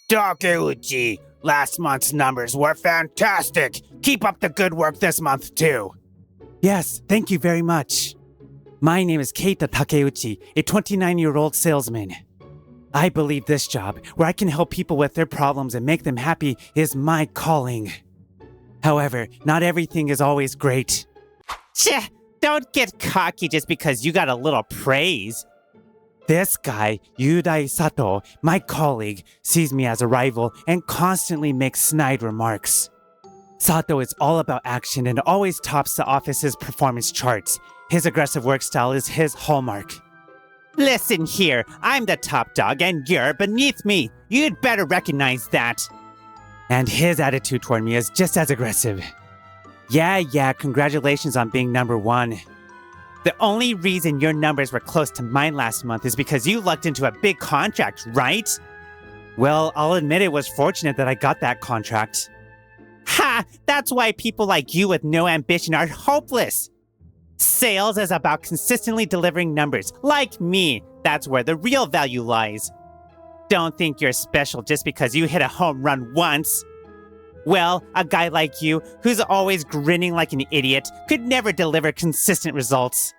Takeuchi, last month's numbers were fantastic. Keep up the good work this month, too. Yes, thank you very much. My name is Keita Takeuchi, a 29-year-old salesman. I believe this job, where I can help people with their problems and make them happy, is my calling. However, not everything is always great. Tch, don't get cocky just because you got a little praise. This guy, Yudai Sato, my colleague, sees me as a rival and constantly makes snide remarks. Sato is all about action and always tops the office's performance charts. His aggressive work style is his hallmark. Listen here, I'm the top dog and you're beneath me. You'd better recognize that. And his attitude toward me is just as aggressive. Yeah, congratulations on being number one. The only reason your numbers were close to mine last month is because you lucked into a big contract, right? Well, I'll admit it was fortunate that I got that contract. Ha! That's why people like you with no ambition are hopeless. Sales is about consistently delivering numbers. Like me, that's where the real value lies. Don't think you're special just because you hit a home run once. Well, a guy like you, who's always grinning like an idiot, could never deliver consistent results.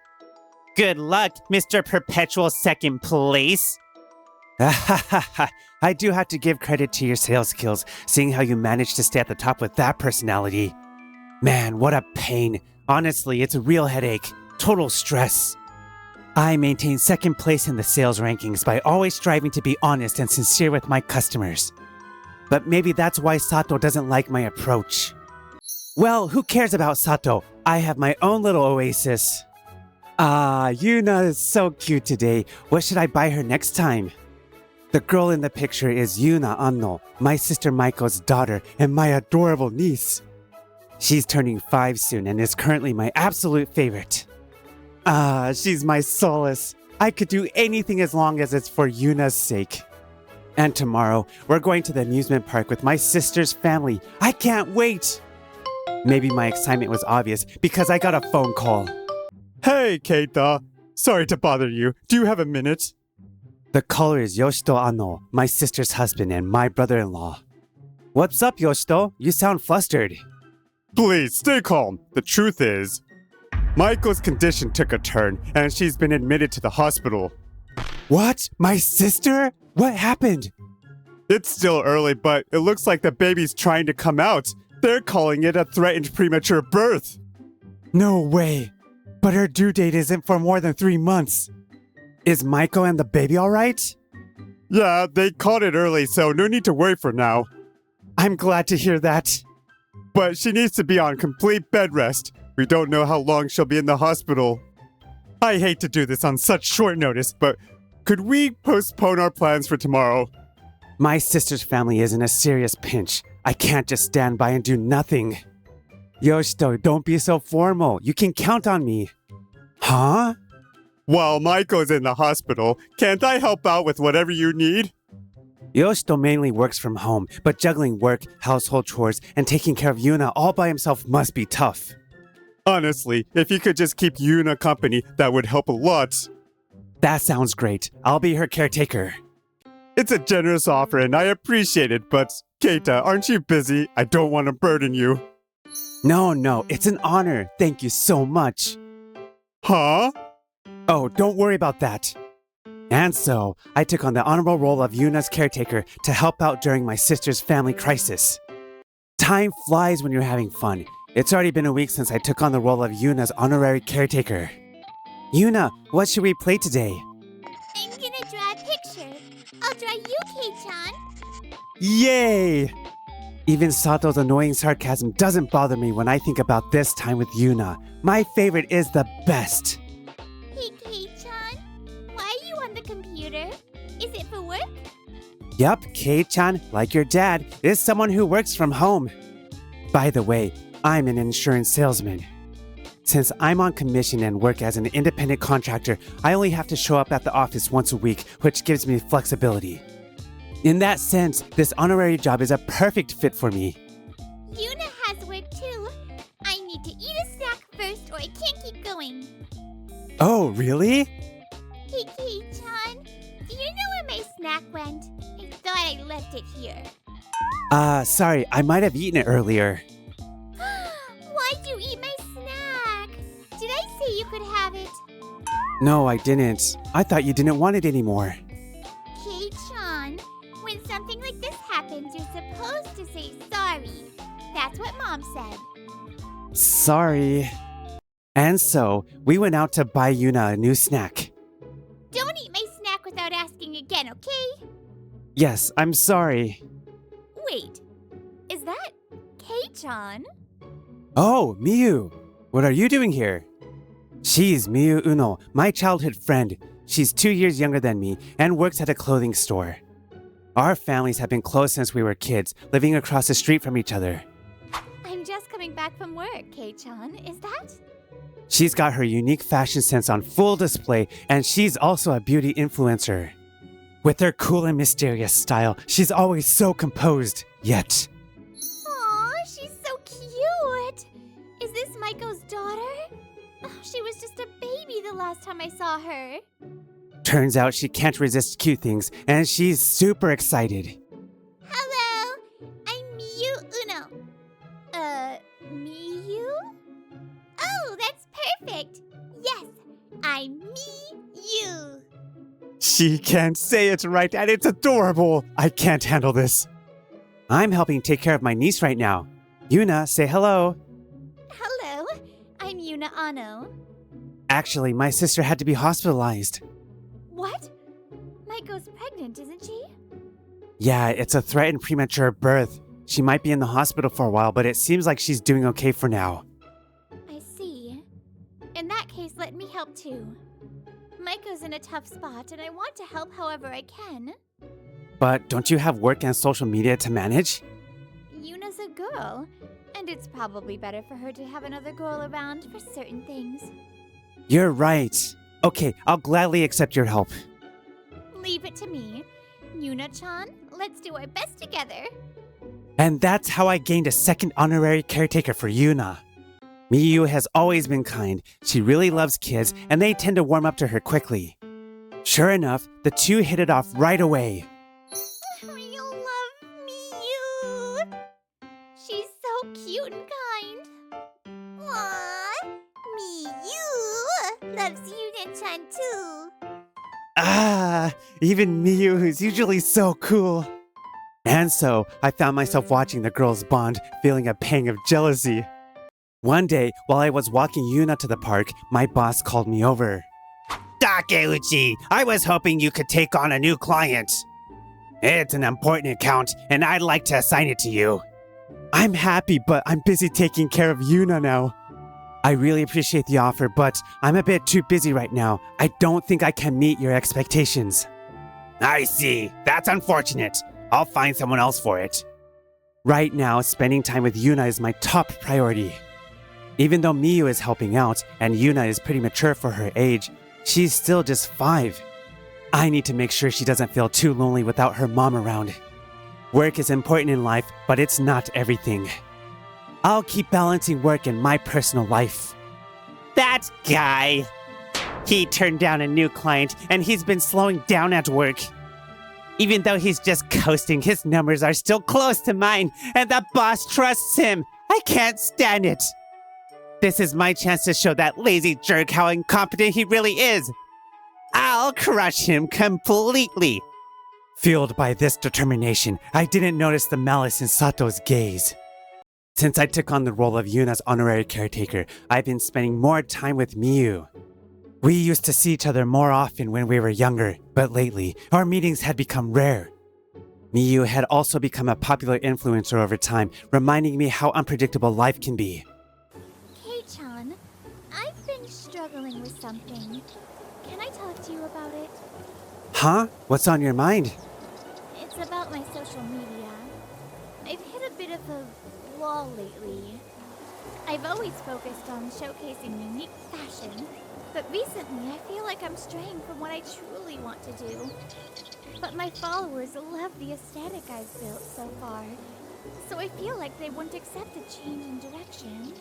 Good luck, Mr. Perpetual Second Place. I do have to give credit to your sales skills, seeing how you managed to stay at the top with that personality. Man, what a pain. Honestly, it's a real headache. Total stress. I maintain second place in the sales rankings by always striving to be honest and sincere with my customers. But maybe that's why Sato doesn't like my approach. Well, who cares about Sato? I have my own little oasis. Yuna is so cute today. What should I buy her next time? The girl in the picture is Yuna Anno, my sister Maiko's daughter and my adorable niece. She's turning 5 soon and is currently my absolute favorite. She's my solace. I could do anything as long as it's for Yuna's sake. And tomorrow, we're going to the amusement park with my sister's family. I can't wait! Maybe my excitement was obvious because I got a phone call. Hey, Keita. Sorry to bother you. Do you have a minute? The caller is Yoshito Anno, my sister's husband and my brother-in-law. What's up, Yoshito? You sound flustered. Please, stay calm. The truth is, Maiko's condition took a turn, and she's been admitted to the hospital. What? My sister? What happened? It's still early, but it looks like the baby's trying to come out. They're calling it a threatened premature birth. No way. But her due date isn't for more than 3 months. Is Maiko and the baby alright? Yeah, they caught it early, so no need to worry for now. I'm glad to hear that. But she needs to be on complete bed rest. We don't know how long she'll be in the hospital. I hate to do this on such short notice, but could we postpone our plans for tomorrow? My sister's family is in a serious pinch. I can't just stand by and do nothing. Yoshito, don't be so formal. You can count on me. Huh? While Maiko's in the hospital, can't I help out with whatever you need? Yoshito mainly works from home, but juggling work, household chores, and taking care of Yuna all by himself must be tough. Honestly, if you could just keep Yuna company, that would help a lot. That sounds great. I'll be her caretaker. It's a generous offer and I appreciate it, but Keita, aren't you busy? I don't want to burden you. No, it's an honor. Thank you so much. Huh? Oh, don't worry about that. And so, I took on the honorable role of Yuna's caretaker to help out during my sister's family crisis. Time flies when you're having fun. It's already been a week since I took on the role of Yuna's honorary caretaker. Yuna, what should we play today? I'm gonna draw a picture. I'll draw you, Kei-chan. Yay! Even Sato's annoying sarcasm doesn't bother me when I think about this time with Yuna. My favorite is the best. Hey, Kei-chan. Why are you on the computer? Is it for work? Yup, Kei-chan, like your dad, is someone who works from home. By the way, I'm an insurance salesman. Since I'm on commission and work as an independent contractor, I only have to show up at the office once a week, which gives me flexibility. In that sense, this honorary job is a perfect fit for me. Yuna has work too. I need to eat a snack first or I can't keep going. Oh, really? Hey, Kei-chan. Do you know where my snack went? I thought I left it here. Sorry, I might have eaten it earlier. Why'd you eat my snack? Did I say you could have it? No, I didn't. I thought you didn't want it anymore. Kei-chan, when something like this happens, you're supposed to say sorry. That's what Mom said. Sorry. And so, we went out to buy Yuna a new snack. Don't eat my snack without asking again, okay? Yes, I'm sorry. Wait, is that Kei-chan? Oh, Miyuu. What are you doing here? She's Miyuu Uno, my childhood friend. She's 2 years younger than me and works at a clothing store. Our families have been close since we were kids, living across the street from each other. I'm just coming back from work, Kei-chan. Is that? She's got her unique fashion sense on full display, and she's also a beauty influencer. With her cool and mysterious style, she's always so composed, yet. Aw, she's so cute. Is this Maiko's daughter? Oh, she was just a baby the last time I saw her. Turns out she can't resist cute things, and she's super excited. Hello, I'm Miyuu Uno. Miyuu? Oh, that's perfect. Yes, I'm Miyuu. She can't say it right, and it's adorable. I can't handle this. I'm helping take care of my niece right now. Yuna, say hello. Hello, I'm Yuna Ano. Actually, my sister had to be hospitalized. What? Maiko's pregnant, isn't she? Yeah, it's a threatened premature birth. She might be in the hospital for a while, but it seems like she's doing okay for now. I see. In that case, let me help too. Maiko's in a tough spot, and I want to help however I can. But don't you have work and social media to manage? Yuna's a girl, and it's probably better for her to have another girl around for certain things. You're right. Okay, I'll gladly accept your help. Leave it to me. Yuna-chan, let's do our best together. And that's how I gained a second honorary caretaker for Yuna. Miyuu has always been kind. She really loves kids, and they tend to warm up to her quickly. Sure enough, the two hit it off right away. You love Miyuu. She's so cute and kind. Aww, Miyuu loves Yuna-chan too. Ah, even Miyuu, who's usually so cool. And so, I found myself watching the girls bond, feeling a pang of jealousy. One day, while I was walking Yuna to the park, my boss called me over. Takeuchi, I was hoping you could take on a new client. It's an important account, and I'd like to assign it to you. I'm happy, but I'm busy taking care of Yuna now. I really appreciate the offer, but I'm a bit too busy right now. I don't think I can meet your expectations. I see. That's unfortunate. I'll find someone else for it. Right now, spending time with Yuna is my top priority. Even though Miyuu is helping out, and Yuna is pretty mature for her age, she's still just 5. I need to make sure she doesn't feel too lonely without her mom around. Work is important in life, but it's not everything. I'll keep balancing work and my personal life. That guy. He turned down a new client, and he's been slowing down at work. Even though he's just coasting, his numbers are still close to mine, and the boss trusts him. I can't stand it. This is my chance to show that lazy jerk how incompetent he really is. I'll crush him completely. Fueled by this determination, I didn't notice the malice in Sato's gaze. Since I took on the role of Yuna's honorary caretaker, I've been spending more time with Miyuu. We used to see each other more often when we were younger, but lately, our meetings had become rare. Miyuu had also become a popular influencer over time, reminding me how unpredictable life can be. Kei-chan, I've been struggling with something. Can I talk to you about it? Huh? What's on your mind? It's about my social media. I've hit a bit of a wall lately. I've always focused on showcasing unique fashion, but recently I feel like I'm straying from what I truly want to do. But my followers love the aesthetic I've built so far, so I feel like they wouldn't accept a change in direction.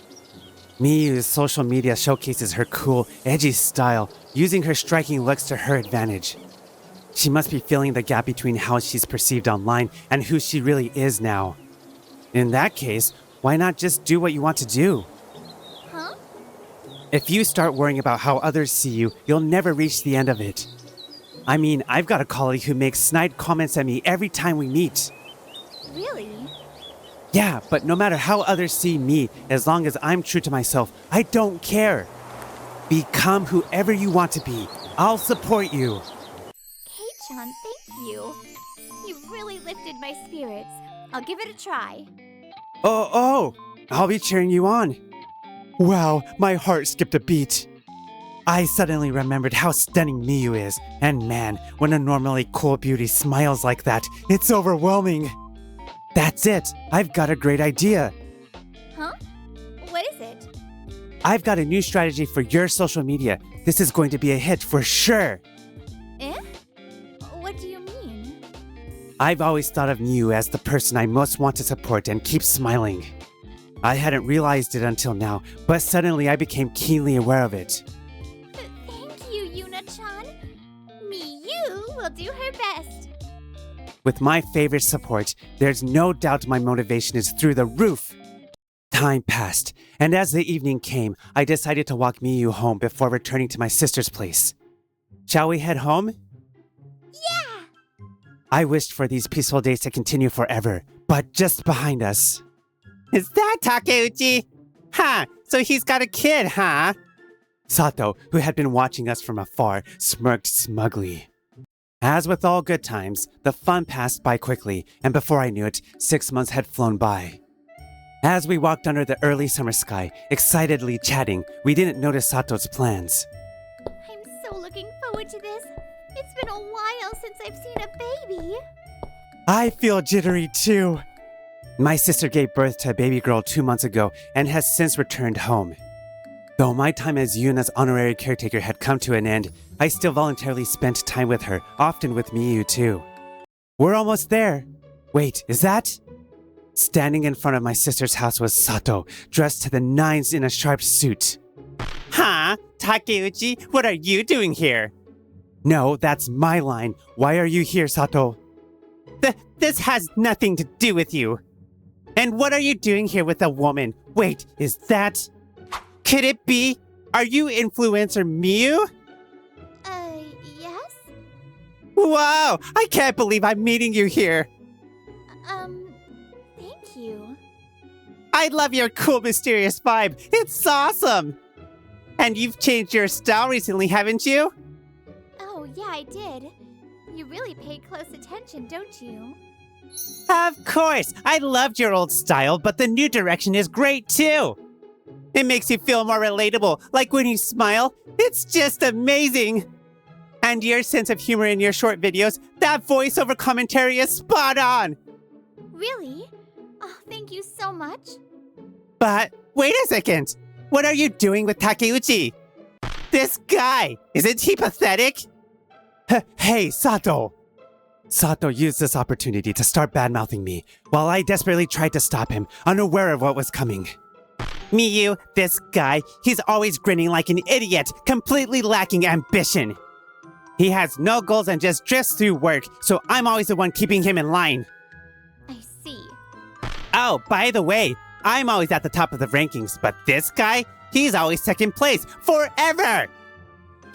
Miyuu's social media showcases her cool, edgy style, using her striking looks to her advantage. She must be filling the gap between how she's perceived online and who she really is now. In that case, why not just do what you want to do? Huh? If you start worrying about how others see you, you'll never reach the end of it. I mean, I've got a colleague who makes snide comments at me every time we meet. Really? Yeah, but no matter how others see me, as long as I'm true to myself, I don't care. Become whoever you want to be. I'll support you. Kei-chan, thank you. You really lifted my spirits. I'll give it a try. Oh, I'll be cheering you on. Wow, my heart skipped a beat. I suddenly remembered how stunning Miyuu is, and man, when a normally cool beauty smiles like that, it's overwhelming. That's it, I've got a great idea. Huh? What is it? I've got a new strategy for your social media. This is going to be a hit for sure. Eh? What do you mean? I've always thought of Miyuu as the person I most want to support and keep smiling. I hadn't realized it until now, but suddenly I became keenly aware of it. Thank you, Yuna-chan. Miyuu will do her best. With my favorite support, there's no doubt my motivation is through the roof. Time passed, and as the evening came, I decided to walk Miyuu home before returning to my sister's place. Shall we head home? Yeah! I wished for these peaceful days to continue forever, but just behind us. Is that Takeuchi? Huh, so he's got a kid, huh? Sato, who had been watching us from afar, smirked smugly. As with all good times, the fun passed by quickly, and before I knew it, 6 months had flown by. As we walked under the early summer sky, excitedly chatting, we didn't notice Sato's plans. I'm so looking forward to this. It's been a while since I've seen a baby. I feel jittery too. My sister gave birth to a baby girl 2 months ago and has since returned home. Though my time as Yuna's honorary caretaker had come to an end, I still voluntarily spent time with her, often with Miyuu too. We're almost there. Wait, is that? Standing in front of my sister's house was Sato, dressed to the nines in a sharp suit. Huh? Takeuchi, what are you doing here? No, that's my line. Why are you here, Sato? This has nothing to do with you. And what are you doing here with a woman? Wait, is that... Could it be? Are you influencer Miyuu? Yes? Wow, I can't believe I'm meeting you here. Thank you. I love your cool, mysterious vibe. It's awesome. And you've changed your style recently, haven't you? Oh, yeah, I did. You really paid close attention, don't you? Of course. I loved your old style, but the new direction is great too. It makes you feel more relatable, like when you smile. It's just amazing. And your sense of humor in your short videos, that voiceover commentary is spot on. Really? Oh, thank you so much. But wait a second. What are you doing with Takeuchi? This guy, isn't he pathetic? Hey, Sato! Sato used this opportunity to start bad-mouthing me, while I desperately tried to stop him, unaware of what was coming. Miyuu, this guy, he's always grinning like an idiot, completely lacking ambition. He has no goals and just drifts through work, so I'm always the one keeping him in line. I see. Oh, by the way, I'm always at the top of the rankings, but this guy, he's always second place, forever!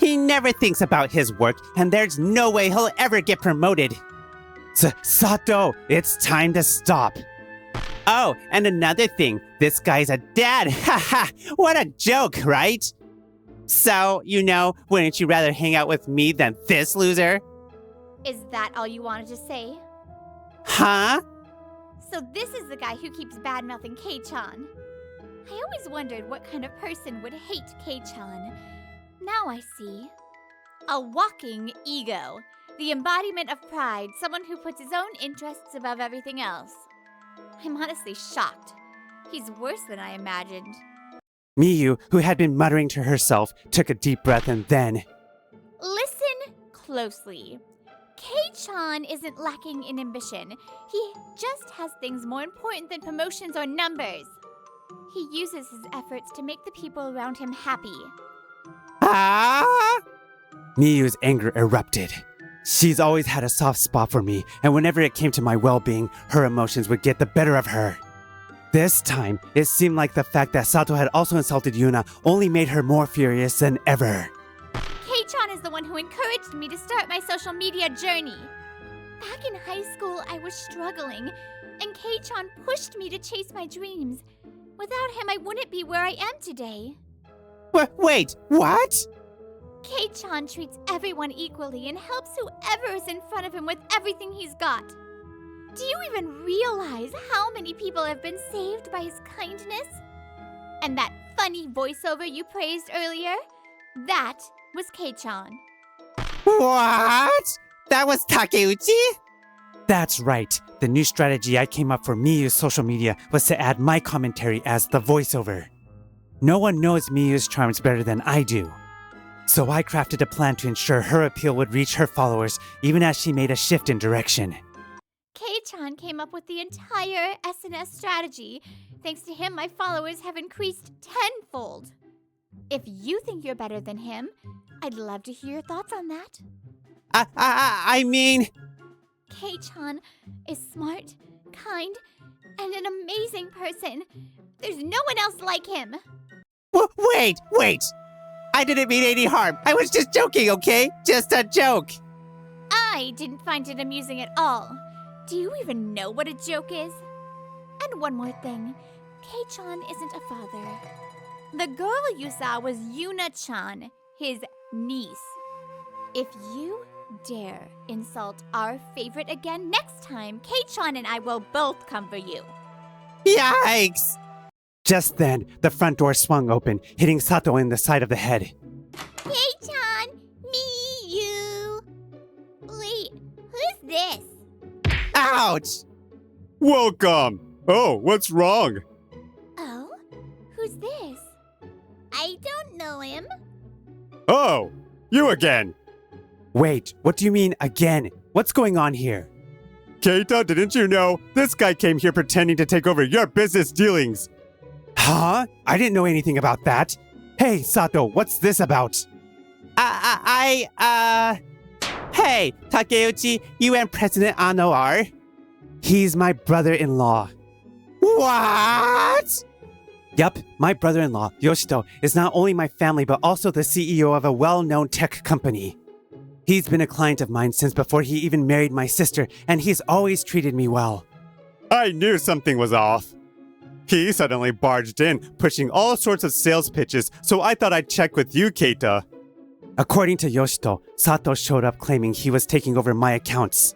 He never thinks about his work, and there's no way he'll ever get promoted. Sato, it's time to stop. Oh, and another thing, this guy's a dad. Haha, what a joke, right? So, wouldn't you rather hang out with me than this loser? Is that all you wanted to say? Huh? So this is the guy who keeps bad-mouthing Kei-chan. I always wondered what kind of person would hate Kei-chan. Now I see. A walking ego. The embodiment of pride, someone who puts his own interests above everything else. I'm honestly shocked. He's worse than I imagined. Miyuu, who had been muttering to herself, took a deep breath and then... Listen closely. Kei-chan isn't lacking in ambition. He just has things more important than promotions or numbers. He uses his efforts to make the people around him happy. Ah! Miyuu's anger erupted. She's always had a soft spot for me, and whenever it came to my well-being, her emotions would get the better of her. This time, it seemed like the fact that Sato had also insulted Yuna only made her more furious than ever. Kei-chan is the one who encouraged me to start my social media journey. Back in high school, I was struggling, and Kei-chan pushed me to chase my dreams. Without him, I wouldn't be where I am today. Wait, what? Kei-chan treats everyone equally and helps whoever is in front of him with everything he's got. Do you even realize how many people have been saved by his kindness? And that funny voiceover you praised earlier? That was Kei-chan. What? That was Takeuchi? That's right. The new strategy I came up for Miyuu's social media was to add my commentary as the voiceover. No one knows Miyuu's charms better than I do. So I crafted a plan to ensure her appeal would reach her followers even as she made a shift in direction. Kei-chan came up with the entire SNS strategy. Thanks to him, my followers have increased tenfold. If you think you're better than him, I'd love to hear your thoughts on that. I mean... Kei-chan is smart, kind, and an amazing person. There's no one else like him. Wait! I didn't mean any harm. I was just joking, okay? Just a joke. I didn't find it amusing at all. Do you even know what a joke is? And one more thing. Kei-chan isn't a father. The girl you saw was Yuna-chan, his niece. If you dare insult our favorite again next time, Kei-chan and I will both come for you. Yikes! Just then, the front door swung open, hitting Sato in the side of the head. Kei-chan! Miyuu! Wait, who's this? Ouch! Welcome! Oh, what's wrong? Oh? Who's this? I don't know him. Oh, you again! Wait, what do you mean again? What's going on here? Keita, didn't you know? This guy came here pretending to take over your business dealings. Huh? I didn't know anything about that. Hey, Sato, what's this about? Hey, Takeuchi, you and President Ano are? He's my brother-in-law. What? Yup, my brother-in-law, Yoshito, is not only my family but also the CEO of a well-known tech company. He's been a client of mine since before he even married my sister, and he's always treated me well. I knew something was off. He suddenly barged in, pushing all sorts of sales pitches, so I thought I'd check with you, Keita. According to Yoshito, Sato showed up claiming he was taking over my accounts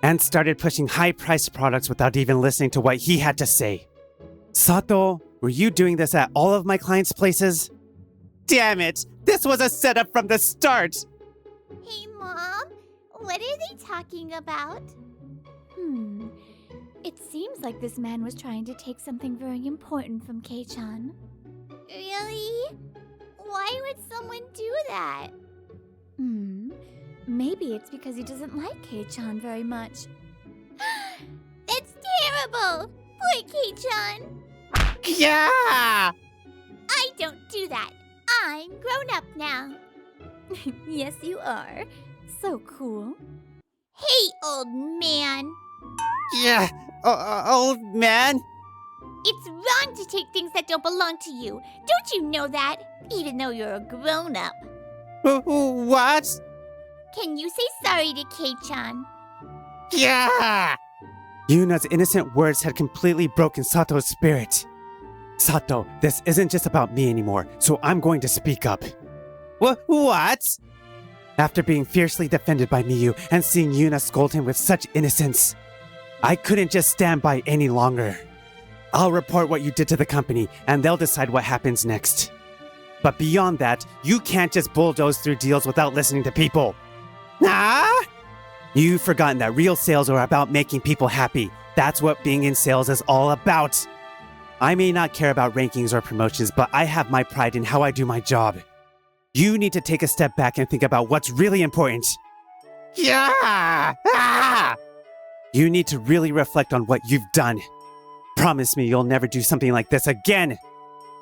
and started pushing high-priced products without even listening to what he had to say. Sato, were you doing this at all of my clients' places? Damn it! This was a setup from the start! Hey, Mom. What are they talking about? It seems like this man was trying to take something very important from Kei-chan. Really? Why would someone do that? Maybe it's because he doesn't like Kei-chan very much. That's terrible! Poor Kei-chan! Yeah! I don't do that. I'm grown up now. Yes, you are. So cool. Hey, old man! Yeah, old man? It's wrong to take things that don't belong to you. Don't you know that? Even though you're a grown-up. What? Can you say sorry to Kei-chan? Yeah! Yuna's innocent words had completely broken Sato's spirit. Sato, this isn't just about me anymore, so I'm going to speak up. What? After being fiercely defended by Miyuu and seeing Yuna scold him with such innocence, I couldn't just stand by any longer. I'll report what you did to the company, and they'll decide what happens next. But beyond that, you can't just bulldoze through deals without listening to people. Ah? You've forgotten that real sales are about making people happy. That's what being in sales is all about. I may not care about rankings or promotions, but I have my pride in how I do my job. You need to take a step back and think about what's really important. Yeah! Ah! You need to really reflect on what you've done. Promise me you'll never do something like this again.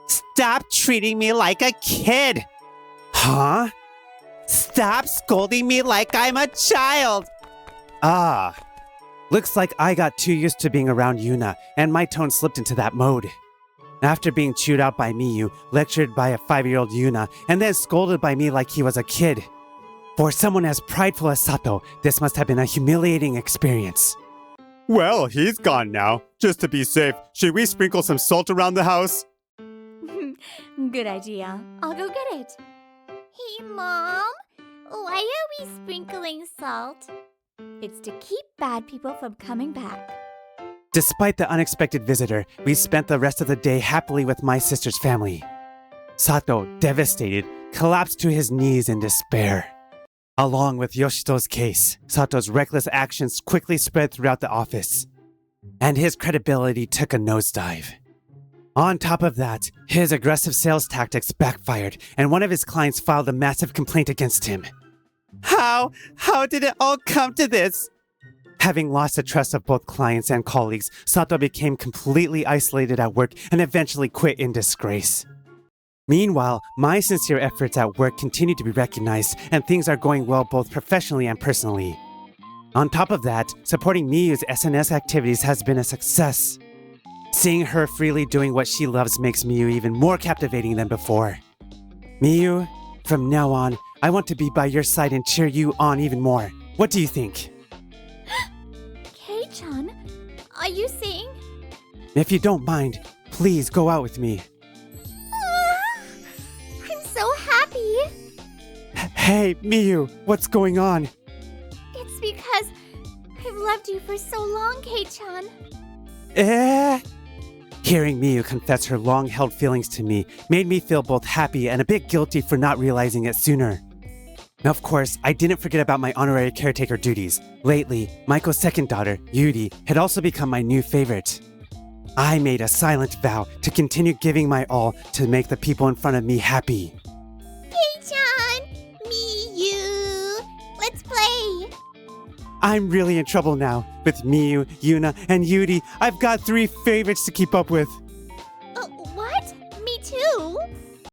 Stop treating me like a kid! Huh? Stop scolding me like I'm a child! Ah, looks like I got too used to being around Yuna, and my tone slipped into that mode. After being chewed out by Miyuu, lectured by a 5-year-old Yuna, and then scolded by me like he was a kid. For someone as prideful as Sato, this must have been a humiliating experience. Well, he's gone now. Just to be safe, should we sprinkle some salt around the house? Good idea. I'll go get it. Hey, Mom. Why are we sprinkling salt? It's to keep bad people from coming back. Despite the unexpected visitor, we spent the rest of the day happily with my sister's family. Sato, devastated, collapsed to his knees in despair. Along with Yoshito's case, Sato's reckless actions quickly spread throughout the office, and his credibility took a nosedive. On top of that, his aggressive sales tactics backfired, and one of his clients filed a massive complaint against him. How did it all come to this? Having lost the trust of both clients and colleagues, Sato became completely isolated at work and eventually quit in disgrace. Meanwhile, my sincere efforts at work continue to be recognized, and things are going well both professionally and personally. On top of that, supporting Miyuu's SNS activities has been a success. Seeing her freely doing what she loves makes Miyuu even more captivating than before. Miyuu, from now on, I want to be by your side and cheer you on even more. What do you think? Kei-chan, are you saying? If you don't mind, please go out with me. I'm so happy. Hey, Miyuu, what's going on? It's because I've loved you for so long, Kei-chan. Hearing Miyuu confess her long-held feelings to me made me feel both happy and a bit guilty for not realizing it sooner. Of course, I didn't forget about my honorary caretaker duties. Lately, Maiko's second daughter, Yuri, had also become my new favorite. I made a silent vow to continue giving my all to make the people in front of me happy. Kei-chan, Miyuu, let's play. I'm really in trouble now. With Miyuu, Yuna, and Yuri, I've got 3 favorites to keep up with.